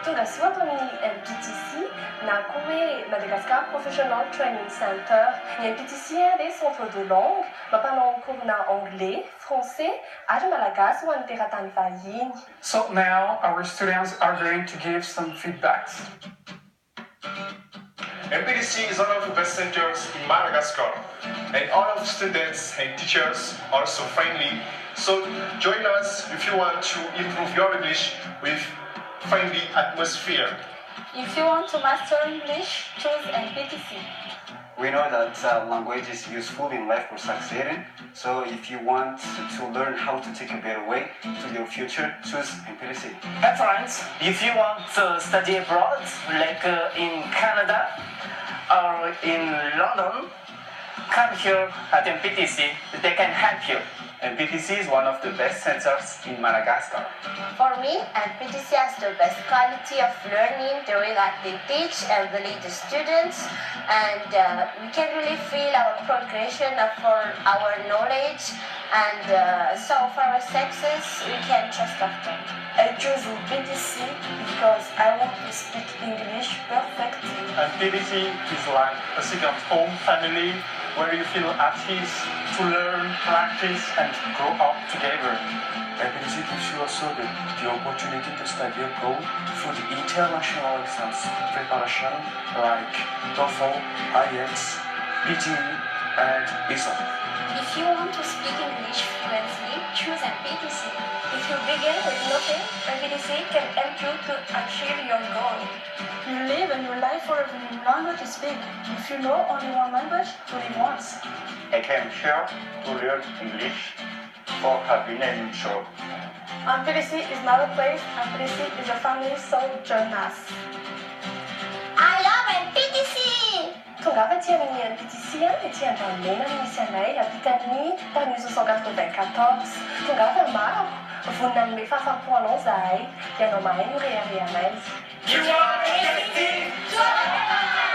Tonga soa amin'ny MPTC na koa hoe Madagascar Professional Training Center. Ny MPTC dia centre de langue mampanao cours na anglais, français ary malagasy ho an'ny teratany vahiny. So now our students are going to give some feedbacks. MPTC is one of the best centers in Madagascar, and all of students and teachers are so friendly. So join us if you want to improve your English with friendly atmosphere. If you want to master English, choose MPTC. We know that language is useful in life for succeeding. So if you want to learn how to take a better way to your future, choose MPTC. Hey friends, if you want to study abroad, like in Canada or in London, come here at MPTC. They can help you. MPTC is one of the best centers in Madagascar. For me, MPTC has the best quality of learning, the way that they teach and they lead the students, and we can really feel our progression for our knowledge, and so for our success, we can trust of them. I chose MPTC because I want to speak English perfectly. MPTC is like a second home family where you feel at ease to learn, practice, and grow up together. MPTC gives you also the opportunity to study abroad through the international exams preparation like TOEFL, IELTS, PTE, and ESOL. If you want to speak English fluently, choose MPTC. If you begin with nothing, MPTC can help you to achieve your goal. You live a new life for every new language you speak. If you know only one language, you live once. I came here to learn English for having a new job. MPTC is not a place, MPTC is a family, so join us. I love MPTC! Tonga aty amin'ny MPTC ety an-dranomaina no misy anay ampita amin'ny tamin'ny 1994. Tonga fa maro, vonona amin'ny fahafapoanao zahay, ianao mahay no reharehanay. You are MPTC!